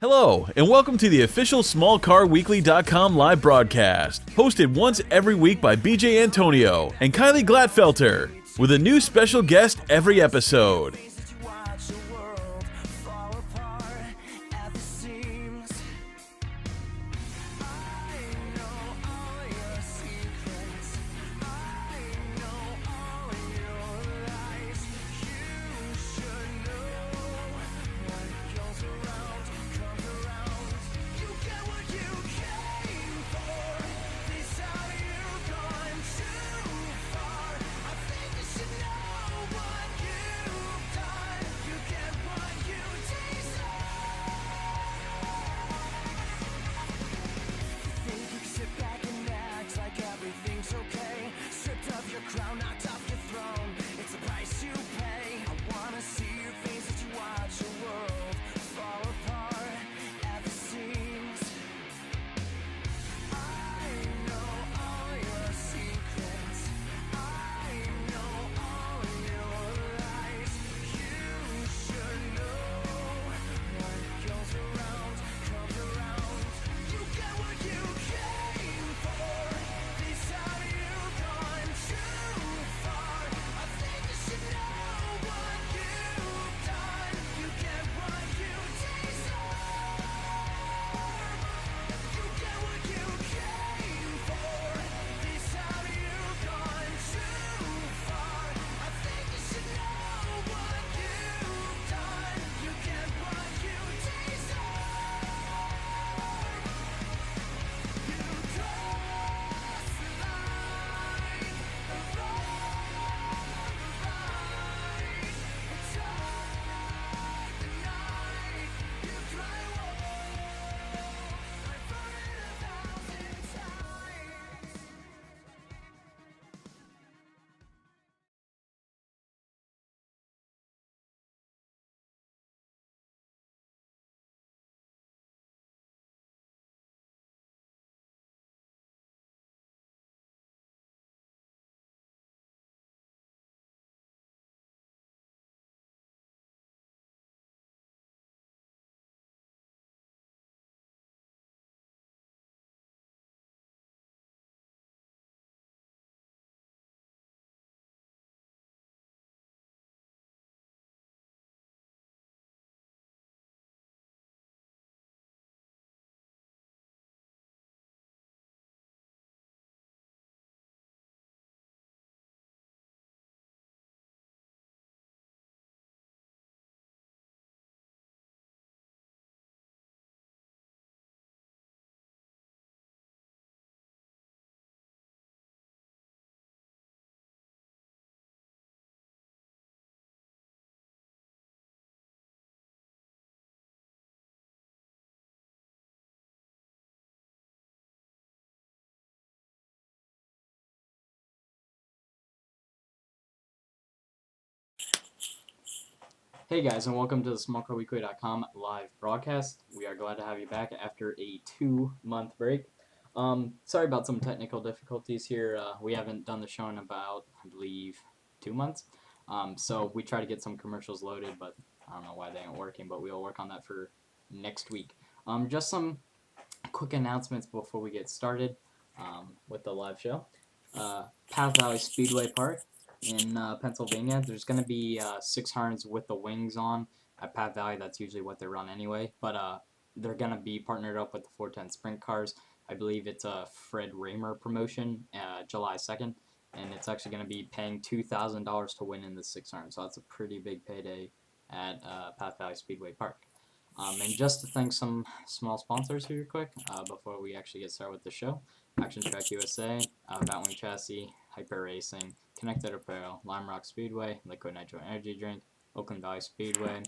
Hello, and welcome to the official SmallCarWeekly.com live broadcast, hosted once every week by BJ Antonio and Kylie Gladfelter, with a new special guest every episode. Hey guys, and welcome to the SmallCarWeekly.com live broadcast. We are glad to have you back after a 2-month break. Sorry about some technical difficulties here. We haven't done the show in about, I believe, 2 months. So we try to get some commercials loaded, but I don't know why they aren't working, but we'll work on that for next week. Just some quick announcements before we get started with the live show. Path Valley Speedway Park in Pennsylvania. There's going to be 600s with the wings on at Path Valley. That's usually what they run anyway. But they're going to be partnered up with the 410 Sprint Cars. I believe it's a Fred Raymer promotion, July 2nd. And it's actually going to be paying $2,000 to win in the 600. So that's a pretty big payday at Path Valley Speedway Park. And just to thank some small sponsors here quick before we actually get started with the show. Action Track USA, Batwing Chassis, Hyper Racing, Connected Apparel, Lime Rock Speedway, Liquid Nitro Energy Drink, Oakland Valley Speedway,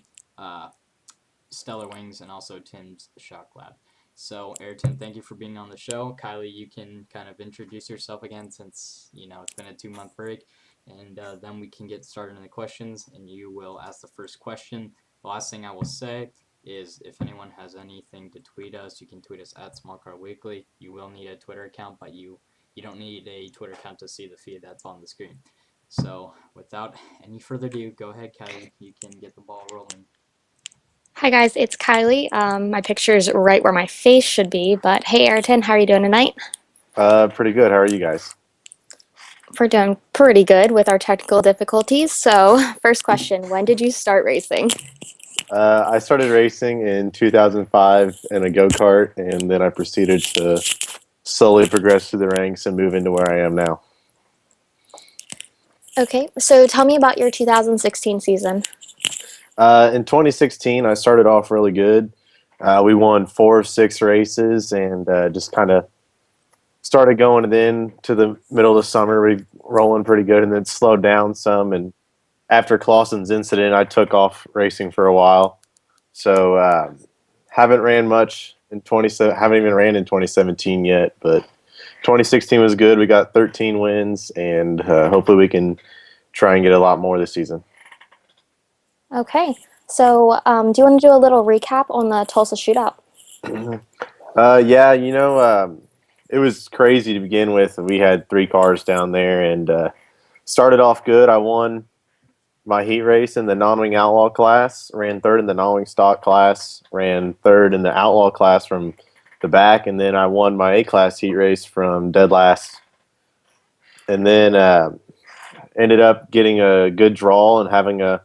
Stellar Wings, and also Tim's Shock Lab. So, Ayrton, thank you for being on the show. Kylie, you can kind of introduce yourself again since, it's been a 2-month break. And then we can get started in the questions, and you will ask the first question. The last thing I will say is if anyone has anything to tweet us, you can tweet us at SmallCarWeekly. You will need a Twitter account, but you don't need a Twitter account to see the feed that's on the screen. So without any further ado, go ahead, Kylie. You can get the ball rolling. Hi guys, it's Kylie. My picture's right where my face should be, but hey Ayrton, how are you doing tonight? Pretty good. How are you guys? We're doing pretty good with our technical difficulties. So, first question, when did you start racing? I started racing in 2005 in a go-kart, and then I proceeded to slowly progress through the ranks and move into where I am now. Okay, so tell me about your 2016 season. In 2016, I started off really good. We won 4 of 6 races and just kind of started going. And then to the middle of the summer, we rolling pretty good, and then slowed down some. And after Clausen's incident, I took off racing for a while. So haven't ran much in 27. Haven't even ran in 2017 yet, but 2016 was good. We got 13 wins, and hopefully we can try and get a lot more this season. Okay, so do you want to do a little recap on the Tulsa shootout? Yeah, it was crazy to begin with. We had 3 cars down there, and started off good. I won my heat race in the non-wing outlaw class, ran third in the non-wing stock class, ran third in the outlaw class from the back, and then I won my A-class heat race from dead last. And then ended up getting a good draw and having a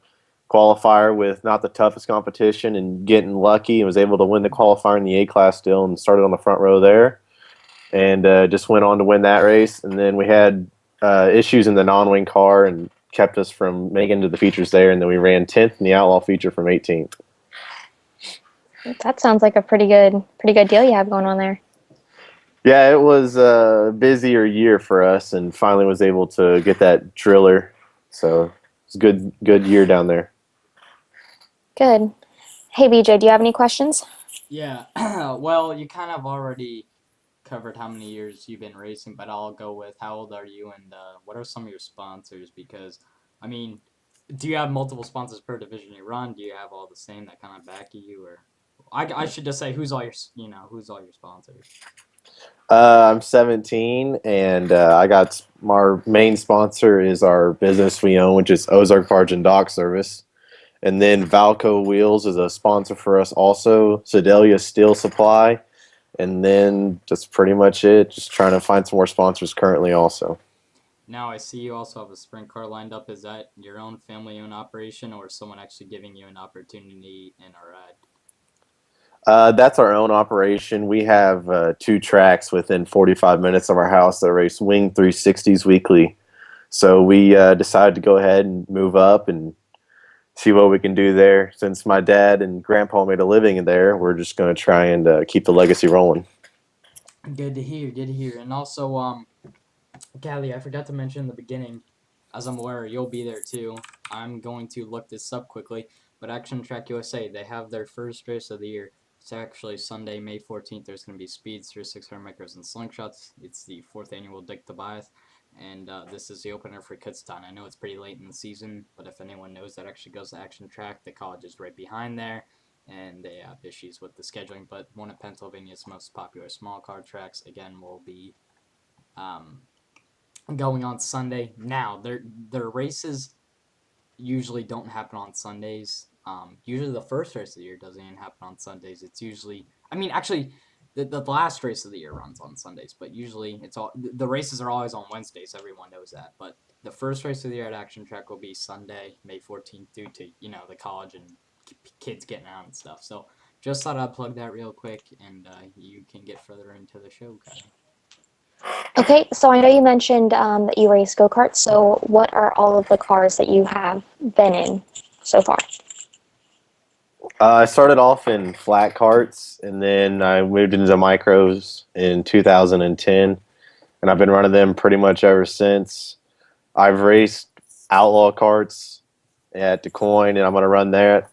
qualifier with not the toughest competition and getting lucky and was able to win the qualifier in the A-class still and started on the front row there and just went on to win that race. And then we had issues in the non-wing car and kept us from making it to the features there, and then we ran 10th in the outlaw feature from 18th. That sounds like a pretty good deal you have going on there. Yeah, it was a busier year for us, and finally was able to get that driller. So it's a good year down there. Good. Hey BJ, do you have any questions? Yeah, well, you kind of already covered how many years you've been racing, but I'll go with how old are you and what are some of your sponsors? Because, I mean, do you have multiple sponsors per division you run? Do you have all the same that kind of back you, or I should just say who's all your sponsors? I'm 17, and I got our main sponsor is our business we own, which is Ozark Barge and Dock Service. And then Valco Wheels is a sponsor for us also, Sedalia Steel Supply. And then that's pretty much it. Just trying to find some more sponsors currently also. Now I see you also have a sprint car lined up. Is that your own family-owned operation, or is someone actually giving you an opportunity in a ride? That's our own operation. We have 2 tracks within 45 minutes of our house that race Wing 360s weekly. So we decided to go ahead and move up and see what we can do there. Since my dad and grandpa made a living in there, we're just going to try and keep the legacy rolling. Good to hear. Good to hear. And also, Callie, I forgot to mention in the beginning, as I'm aware, you'll be there too. I'm going to look this up quickly, but Action Track USA, they have their first race of the year. It's actually Sunday, May 14th. There's going to be speeds through 600 micros and slingshots. It's the 4th annual Dick Tobias, and this is the opener for Kutztown. I know it's pretty late in the season, but if anyone knows that actually goes to Action Track, the college is right behind there, and they have issues with the scheduling, but one of Pennsylvania's most popular small car tracks, again, will be going on Sunday. Now, their races usually don't happen on Sundays. Usually the first race of the year doesn't even happen on Sundays. It's usually, I mean, actually, the last race of the year runs on Sundays, but usually the races are always on Wednesdays. Everyone knows that. But the first race of the year at Action Track will be Sunday, May 14th, due to, the college and kids getting out and stuff. So just thought I'd plug that real quick, and you can get further into the show, Kyle. Okay, so I know you mentioned that you race go-karts, so what are all of the cars that you have been in so far? I started off in flat carts, and then I moved into micros in 2010, and I've been running them pretty much ever since. I've raced outlaw carts at DeCoin, and I'm going to run that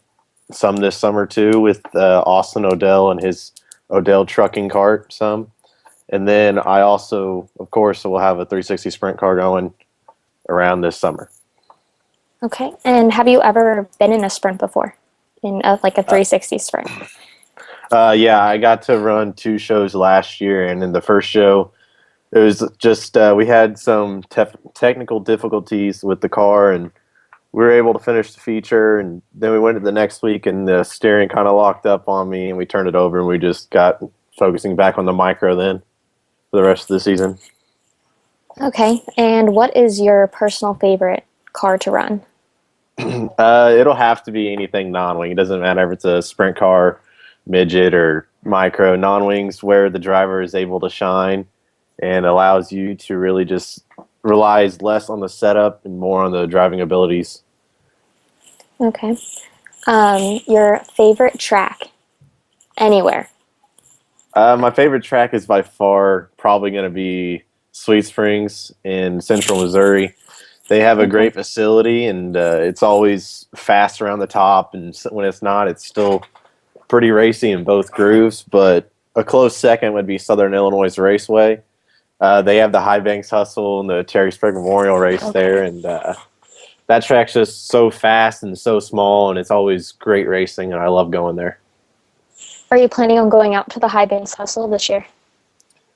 some this summer too with Austin Odell and his Odell trucking cart some. And then I also, of course, will have a 360 sprint car going around this summer. Okay, and have you ever been in a sprint before? In like a 360 sprint? Yeah, I got to run 2 shows last year, and in the first show, it was just we had some technical difficulties with the car, and we were able to finish the feature, and then we went to the next week, and the steering kind of locked up on me, and we turned it over, and we just got focusing back on the micro then for the rest of the season. Okay, and what is your personal favorite car to run? It'll have to be anything non-wing. It doesn't matter if it's a sprint car, midget, or micro. Non-wings where the driver is able to shine and allows you to really just relies less on the setup and more on the driving abilities. Okay. Your favorite track anywhere? My favorite track is by far probably going to be Sweet Springs in Central Missouri. They have a great facility, and it's always fast around the top, and when it's not, it's still pretty racy in both grooves. But a close second would be Southern Illinois Raceway. They have the High Banks Hustle and the Terry Sprague Memorial Race there, and that track's just so fast and so small, and it's always great racing, and I love going there. Are you planning on going out to the High Banks Hustle this year?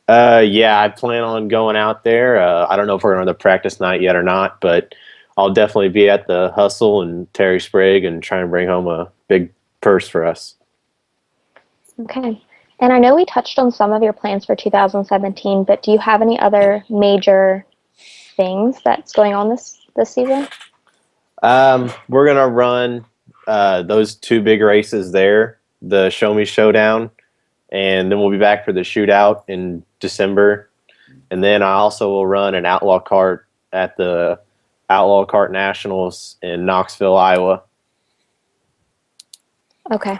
Yeah, I plan on going out there. I don't know if we're going to the practice night yet or not, but I'll definitely be at the Hustle and Terry Sprague and try and bring home a big purse for us. Okay. And I know we touched on some of your plans for 2017, but do you have any other major things that's going on this season? We're going to run those two big races there, the Show Me Showdown, and then we'll be back for the shootout in December. And then I also will run an Outlaw Kart at the Outlaw Kart Nationals in Knoxville, Iowa. Okay.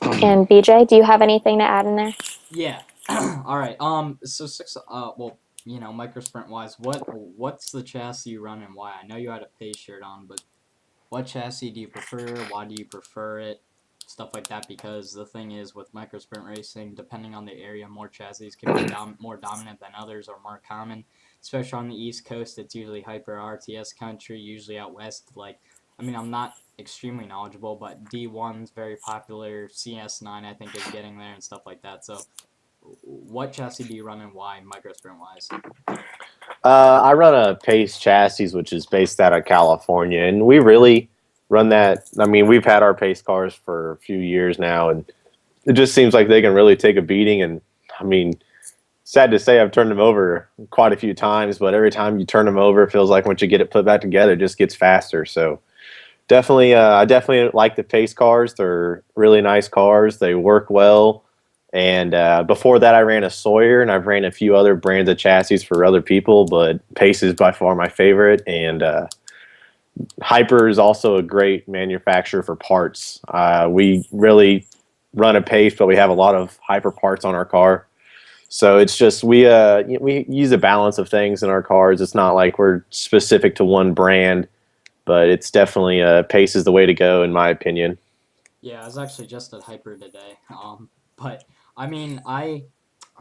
And BJ, do you have anything to add in there? Yeah. All right. So well, you know, microsprint wise, what's the chassis you run and why? I know you had a Pace shirt on, but what chassis do you prefer? Why do you prefer it? Stuff like that. Because the thing is, with microsprint racing, depending on the area, more chassis can be more dominant than others or more common. Especially on the East Coast, it's usually hyper RTS country. Usually out west, like, I mean, I'm not extremely knowledgeable, but D1's very popular. CS9, I think, is getting there and stuff like that. So, what chassis do you run and why, microsprint wise? I run a Pace chassis, which is based out of California, and we really run that. I mean, we've had our Pace cars for a few years now, and it just seems like they can really take a beating. And I mean, sad to say, I've turned them over quite a few times, but every time you turn them over, it feels like once you get it put back together, it just gets faster. So definitely, I definitely like the Pace cars. They're really nice cars. They work well. And before that, I ran a Sawyer, and I've ran a few other brands of chassis for other people, but Pace is by far my favorite. And Hyper is also a great manufacturer for parts. We really run a Pace, but we have a lot of Hyper parts on our car. So it's just we use a balance of things in our cars. It's not like we're specific to one brand, but it's definitely Pace is the way to go, in my opinion. Yeah, I was actually just at Hyper today. But I mean, I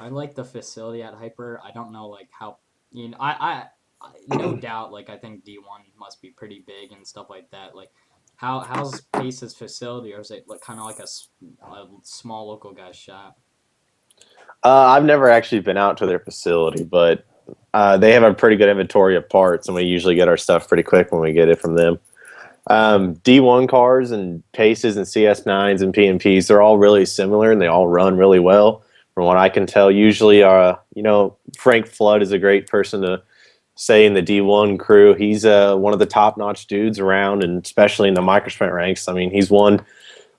like the facility at Hyper. I don't know like how, you know, I no doubt, like, I think D1 must be pretty big and stuff like that. Like, how's Pace's facility, or is it like kind of like a small local guy's shop? I've never actually been out to their facility, but they have a pretty good inventory of parts, and we usually get our stuff pretty quick when we get it from them. D1 cars and Paces and CS9s and PMPs, they're all really similar, and they all run really well. From what I can tell, usually, you know, Frank Flood is a great person to say in the D1 crew. He's one of the top-notch dudes around, and especially in the microsprint ranks. I mean, he's won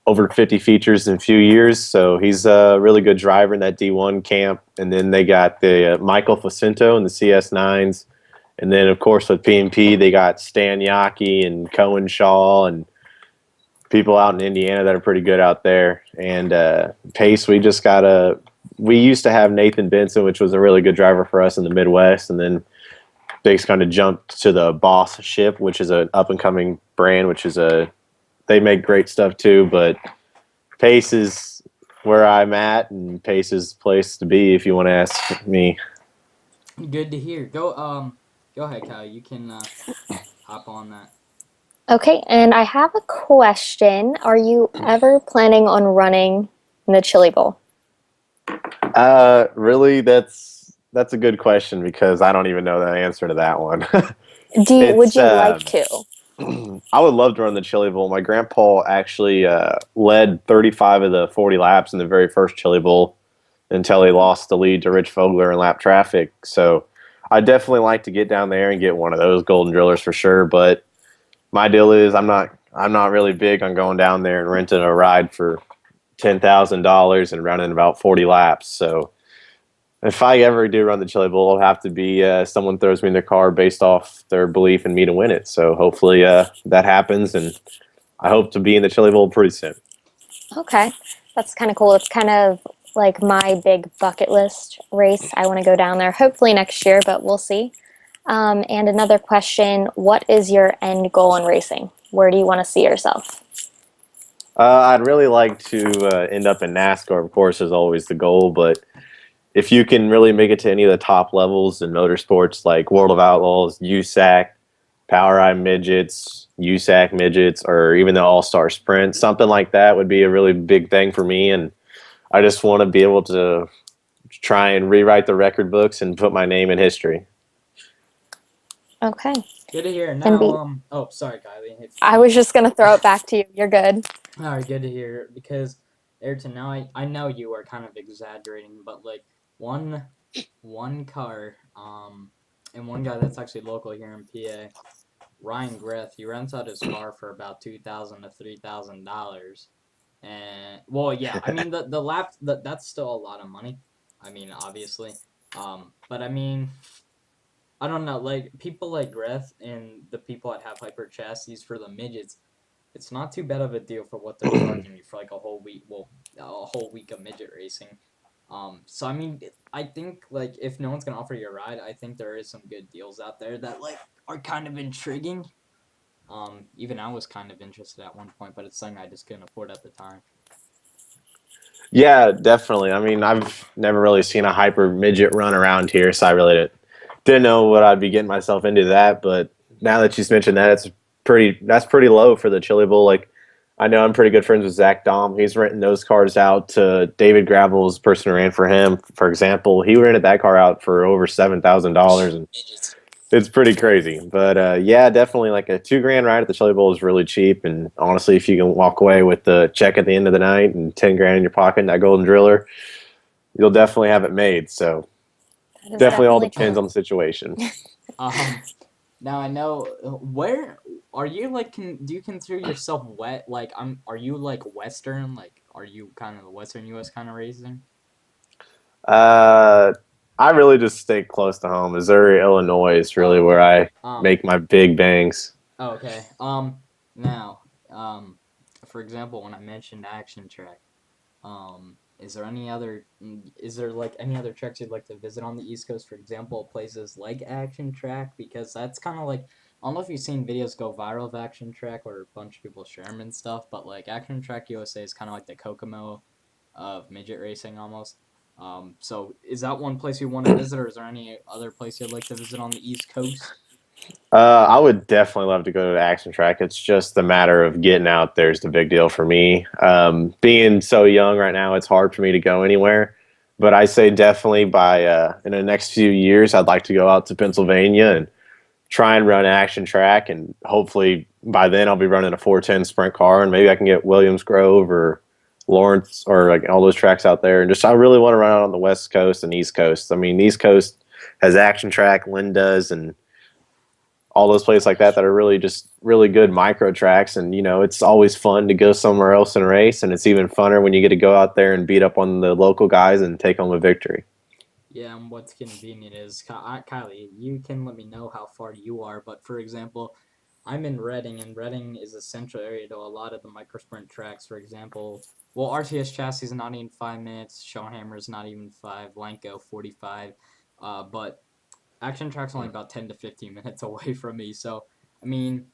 over 50 features in a few years, so he's a really good driver in that D1 camp. And then they got the Michael Facento in the CS9s. And then, of course, with PMP, they got Stan Yaki and Cohen Shaw and people out in Indiana that are pretty good out there. And Pace, we used to have Nathan Benson, which was a really good driver for us in the Midwest. And then they just kind of jumped to the Boss ship, which is an up-and-coming brand, they make great stuff too. But Pace is where I'm at, and Pace is the place to be if you want to ask me. Good to hear. Go ahead, Kyle. You can hop on that. Okay, and I have a question. Are you ever planning on running in the Chili Bowl? Really, that's a good question because I don't even know the answer to that one. Would you like to? I would love to run the Chili Bowl. My grandpa actually led 35 of the 40 laps in the very first Chili Bowl until he lost the lead to Rich Fogler in lap traffic. So I definitely like to get down there and get one of those golden drillers for sure. But my deal is I'm not really big on going down there and renting a ride for $10,000 and running about 40 laps. So if I ever do run the Chili Bowl, it'll have to be someone throws me in their car based off their belief in me to win it. So hopefully that happens, and I hope to be in the Chili Bowl pretty soon. Okay, that's kind of cool. It's kind of like my big bucket list race. I want to go down there hopefully next year, but we'll see. And another question, what is your end goal in racing? Where do you want to see yourself? I'd really like to end up in NASCAR, of course, is always the goal, but if you can really make it to any of the top levels in motorsports like World of Outlaws, USAC, Power Eye Midgets, USAC Midgets, or even the All-Star Sprint, something like that would be a really big thing for me, and I just want to be able to try and rewrite the record books and put my name in history. Okay. Good to hear. Now, oh, sorry, Kylie. I was just going to throw it back to you. You're good. All right, good to hear. Because, Ayrton, now I know you are kind of exaggerating, but, like, one car, and one guy that's actually local here in PA, Ryan Greth, he rents out his car for about $2,000 to $3,000. And, well, yeah, I mean, the lap, that's still a lot of money. I mean, obviously. But, I mean, I don't know, like, people like Greth and the people that have hyper chassis for the midgets, it's not too bad of a deal for what they're charging you for, like, a whole week of midget racing. So, I mean, I think, like, if no one's going to offer you a ride, I think there is some good deals out there that, like, are kind of intriguing. Even I was kind of interested at one point, but it's something I just couldn't afford at the time. Yeah, definitely. I mean, I've never really seen a hyper midget run around here, so I really didn't know what I'd be getting myself into that. But now that you've mentioned that, that's pretty low for the Chili Bowl. Like, I know I'm pretty good friends with Zach Dom. He's renting those cars out to David Gravel's person who ran for him. For example, he rented that car out for over $7,000, and it's pretty crazy. But yeah, definitely like a $2,000 ride at the Chili Bowl is really cheap. And honestly, if you can walk away with the check at the end of the night and $10,000 in your pocket and that golden driller, you'll definitely have it made. So definitely all depends on the situation. Now I know where are you, like, do you consider yourself wet? Like, are you like Western? Like, are you kind of the Western US kind of racing? I really just stay close to home. Missouri, Illinois is really where I make my big bangs. Okay. Now, for example, when I mentioned Action Track, is there any other tracks you'd like to visit on the East Coast? For example, places like Action Track, because that's kind of like, I don't know if you've seen videos go viral of Action Track where a bunch of people share them and stuff, but like Action Track USA is kind of like the Kokomo of midget racing almost. So is that one place you want to visit, or is there any other place you'd like to visit on the East Coast? I would definitely love to go to the Action Track. It's just a matter of getting out there is the big deal for me. Being so young right now, it's hard for me to go anywhere. But I say definitely in the next few years, I'd like to go out to Pennsylvania and try and run Action Track. And hopefully by then I'll be running a 410 sprint car, and maybe I can get Williams Grove or Lawrence or like all those tracks out there. And I really want to run out on the West Coast and East Coast. I mean, the East Coast has Action Track, Linda's, and all those places like that are really just really good micro tracks. And, you know, it's always fun to go somewhere else and race. And it's even funner when you get to go out there and beat up on the local guys and take home a victory. Yeah, and what's convenient is, Kylie, you can let me know how far you are. But, for example, I'm in Reading, and Reading is a central area to a lot of the micro sprint tracks. For example, well, RTS Chassis is not even 5 minutes. Shawhammer is not even 5. Lanco, 45. But Action Track's only about 10 to 15 minutes away from me. So, I mean,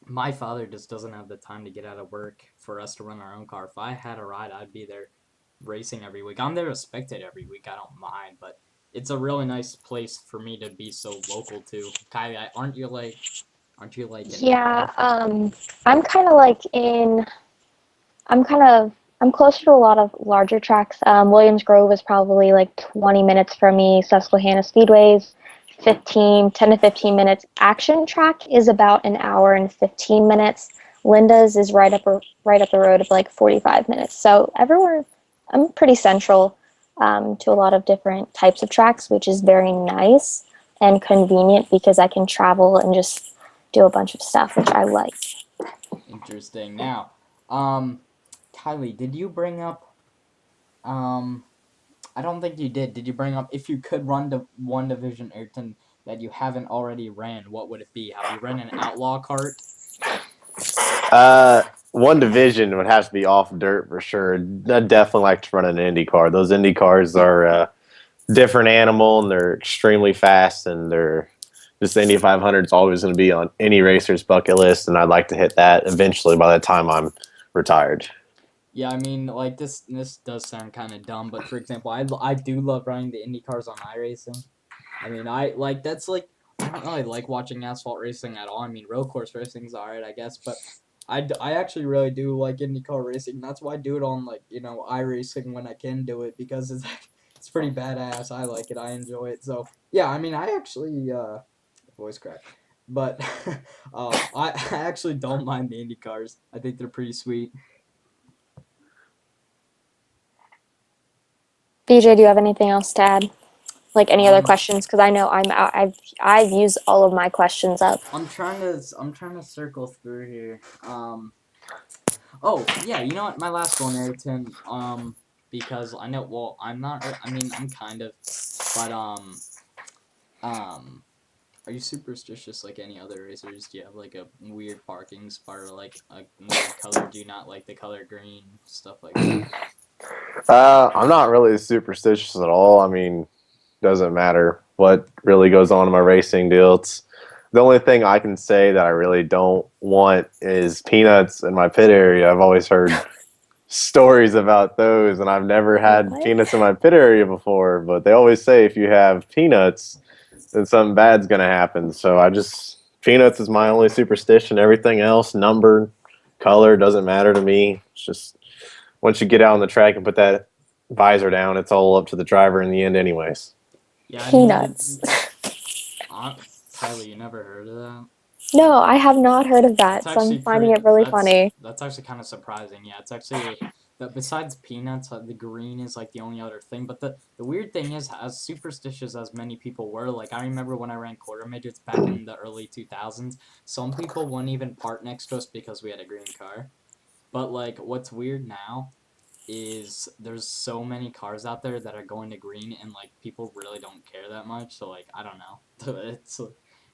my father just doesn't have the time to get out of work for us to run our own car. If I had a ride, I'd be there racing every week. I'm there to spectate every week. I don't mind, but it's a really nice place for me to be so local to. Kylie, aren't you like? Yeah, I'm kind of like I'm closer to a lot of larger tracks. Williams Grove is probably like 20 minutes from me. Susquehanna Speedway's 10 to 15 minutes. Action Track is about an hour and 15 minutes. Linda's is right up the road of like 45 minutes. So everywhere, I'm pretty central to a lot of different types of tracks, which is very nice and convenient because I can travel and just do a bunch of stuff, which I like. Interesting. Now, Kylie, did you bring up, I don't think you did. Did you bring up if you could run to one division, Ayrton, that you haven't already ran, what would it be? Have you ran an outlaw cart? One division would have to be off dirt for sure. I'd definitely like to run an Indy car. Those Indy cars are a different animal, and they're extremely fast, and they're just the Indy 500 is always going to be on any racer's bucket list, and I'd like to hit that eventually by the time I'm retired. Yeah, I mean, like, this does sound kind of dumb, but for example, I do love running the Indy cars on iRacing. I mean, I don't really like watching asphalt racing at all. I mean, road course racing's alright, I guess, but I actually really do like IndyCar racing. That's why I do it on, like, iRacing when I can do it, because it's pretty badass. I like it. I enjoy it. So, yeah, I mean, I actually, voice crack. But I actually don't mind the Indy cars. I think they're pretty sweet. BJ, do you have anything else to add? Like any other Um, questions? Because I know I've used all of my questions up. I'm trying to circle through here. Oh yeah, you know what? My last one, Ayrton. Because I know. Well, I'm not. I mean, I'm kind of, but are you superstitious like any other racers? Do you have like a weird parking spot or like a weird color? Do you not like the color green? Stuff like that. I'm not really superstitious at all. I mean, doesn't matter what really goes on in my racing deal. It's the only thing I can say that I really don't want is peanuts in my pit area. I've always heard stories about those, and I've never had What? peanuts in my pit area before, but they always say if you have peanuts, then something bad's going to happen. So peanuts is my only superstition. Everything else, number, color, doesn't matter to me. It's just once you get out on the track and put that visor down, it's all up to the driver in the end anyways. Yeah, I Peanuts. mean, Kylie, you never heard of that? No, I have not heard of that, That's so I'm actually finding it really funny. That's actually kind of surprising. Yeah, it's actually besides peanuts, the green is like the only other thing. But the weird thing is, as superstitious as many people were, like I remember when I ran quarter midgets back in the early 2000s, some people wouldn't even park next to us because we had a green car. But like, what's weird now is there's so many cars out there that are going to green, and like people really don't care that much. So like, I don't know. It's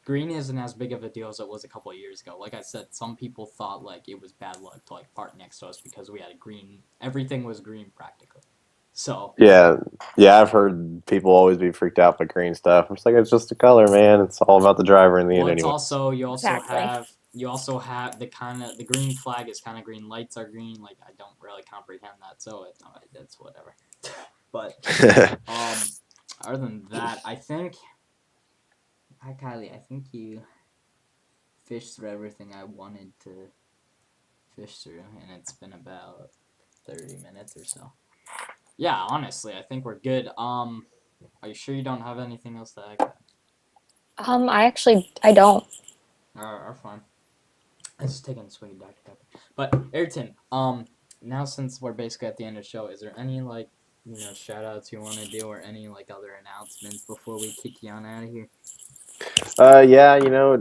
green isn't as big of a deal as it was a couple of years ago. Like I said, some people thought like it was bad luck to like park next to us because we had a green. Everything was green practically. So Yeah, I've heard people always be freaked out by green stuff. I'm just like, it's just a color, man. It's all about the driver in the well, end it's anyway. also Exactly. you also have the green flag is kind of green. Lights are green. Like I don't really comprehend that, so it's whatever. But other than that, I think. Hi Kylie, I think you fished through everything I wanted to fish through, and it's been about 30 minutes or so. Yeah, honestly, I think we're good. Are you sure you don't have anything else to add? I don't. Are fine. I was just taking a swig of Dr. Pepper. But Ayrton, now since we're basically at the end of the show, is there any like shout outs you want to do or any like other announcements before we kick you on out of here? Yeah,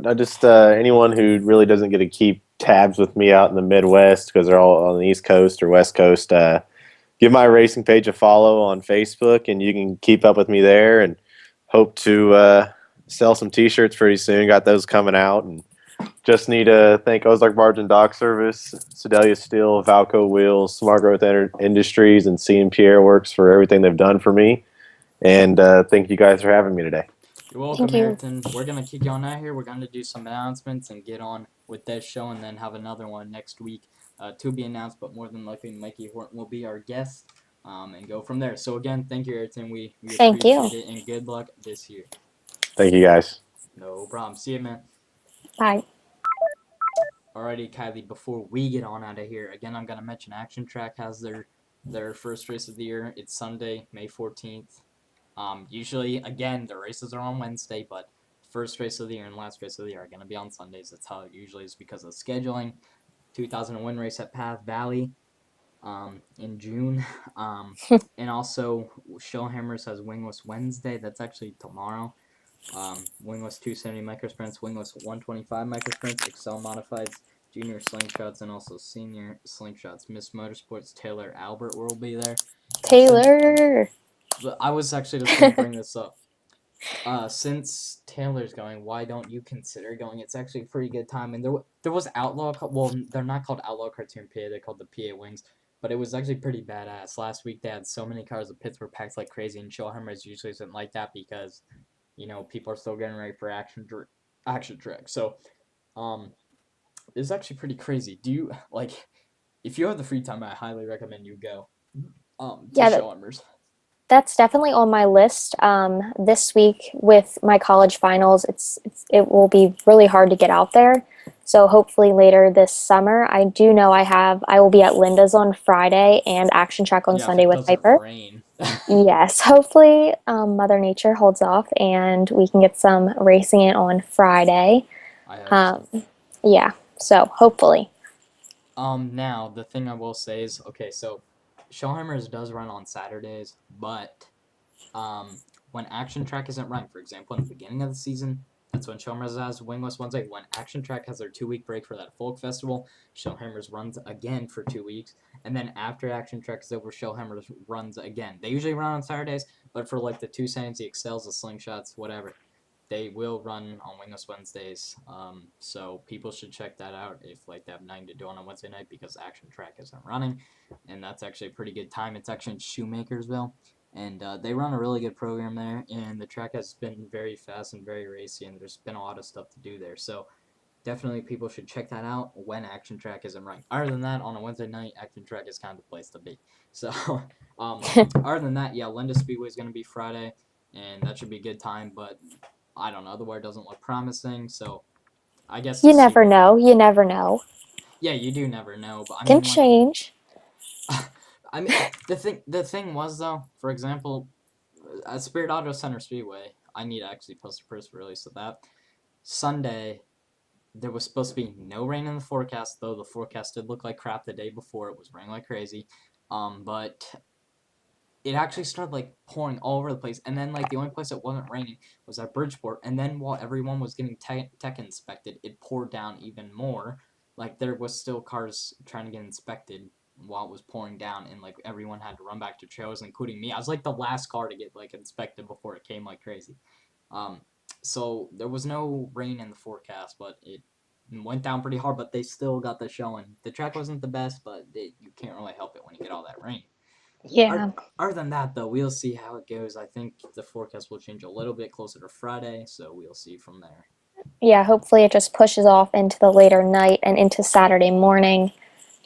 I just anyone who really doesn't get to keep tabs with me out in the Midwest because they're all on the East Coast or West Coast, give my racing page a follow on Facebook, and you can keep up with me there. And hope to sell some T-shirts pretty soon. Got those coming out, and just need to thank Ozark Barge and Dock Service, Sedalia Steel, Valco Wheels, Smart Growth Industries, and C&Pierre Works for everything they've done for me. And thank you guys for having me today. You're welcome, Thank you. Ayrton. We're going to kick you on out here. We're going to do some announcements and get on with this show and then have another one next week to be announced, but more than likely Mikey Horton will be our guest and go from there. So again, thank you, Ayrton. We Thank you. appreciate it, and good luck this year. Thank you, guys. No problem. See you, man. Bye. Alrighty, Kylie, before we get on out of here, again, I'm going to mention Action Track has their first race of the year. It's Sunday, May 14th. Usually, again, the races are on Wednesday, but first race of the year and last race of the year are going to be on Sundays. That's how it usually is because of scheduling. 2000 win race at Path Valley in June. And also, Showhammers has Wingless Wednesday. That's actually tomorrow. Wingless 270 microsprints, Wingless 125 microsprints, Excel modifieds, junior slingshots, and also senior slingshots. Miss Motorsports Taylor Albert will be there. Taylor. I was actually just going to bring this up. Since Taylor's going, why don't you consider going? It's actually a pretty good time. And there was Outlaw. Well, they're not called Outlaw Carts here in PA. They're called the PA Wings. But it was actually pretty badass. Last week they had so many cars. The pits were packed like crazy. And Showhammers usually isn't like that because, people are still getting ready for action track. So, it's actually pretty crazy. Do you if you have the free time? I highly recommend you go. To Showhammers. That's definitely on my list. This week with my college finals, it will be really hard to get out there. So hopefully later this summer, I do know I will be at Linda's on Friday and Action Track on Sunday with Piper. Rain. Yes, hopefully Mother Nature holds off and we can get some racing in on Friday. Yeah, so hopefully. Now the thing I will say is, okay, so Showhammers does run on Saturdays, but when Action Track isn't running, for example, in the beginning of the season, that's when Showhammers has Wingless Wednesday. When Action Track has their 2-week break for that folk festival, Showhammers runs again for 2 weeks, and then after Action Track is over, Showhammers runs again. They usually run on Saturdays, but for like the 270s, the Excels, the Slingshots, whatever, they will run on Wingless Wednesdays. So people should check that out if they have nothing to do on a Wednesday night because Action Track isn't running, and that's actually a pretty good time. It's actually in Shoemakersville. And they run a really good program there, and the track has been very fast and very racy, and there's been a lot of stuff to do there. So definitely people should check that out when Action Track isn't running. Other than that, on a Wednesday night, Action Track is kind of the place to be. So other than that, yeah, Linda Speedway is going to be Friday, and that should be a good time, but I don't know. The weather doesn't look promising, so I guess You never know. You never know. Yeah, you do never know, but Can change. I mean, the thing was though, for example, at Spirit Auto Center Speedway, I need to actually post a press release of that. Sunday, there was supposed to be no rain in the forecast, though the forecast did look like crap the day before. It was raining like crazy, but it actually started pouring all over the place. And then the only place it wasn't raining was at Bridgeport. And then while everyone was getting tech inspected, it poured down even more. There was still cars trying to get inspected while it was pouring down, and everyone had to run back to trails, including me. I was the last car to get inspected before it came like crazy. So there was no rain in the forecast, but it went down pretty hard. But they still got the showing. The track wasn't the best, but you can't really help it when you get all that rain. Yeah. Other than that, though, we'll see how it goes. I think the forecast will change a little bit closer to Friday, so we'll see from there. Yeah, hopefully it just pushes off into the later night and into Saturday morning,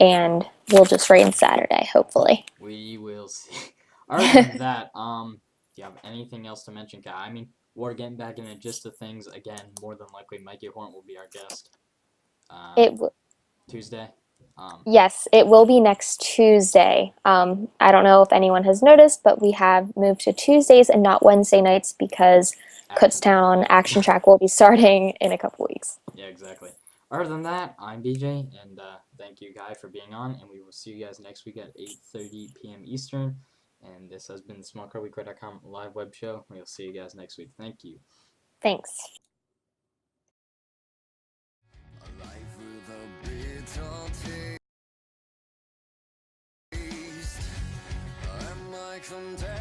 and we'll just rain Saturday, hopefully. We will see. Other than that, do you have anything else to mention, Kai? I mean, we're getting back in the gist of things again. More than likely, Mikey Horn will be our guest. Tuesday. Yes, it will be next Tuesday. I don't know if anyone has noticed, but we have moved to Tuesdays and not Wednesday nights because Kutztown Action Track will be starting in a couple weeks. Yeah, exactly. Other than that, I'm BJ, and thank you, Guy, for being on, and we will see you guys next week at 8:30 p.m. Eastern. And this has been the SmallCarWeekly.com live web show. We'll see you guys next week. Thank you. Thanks. Someday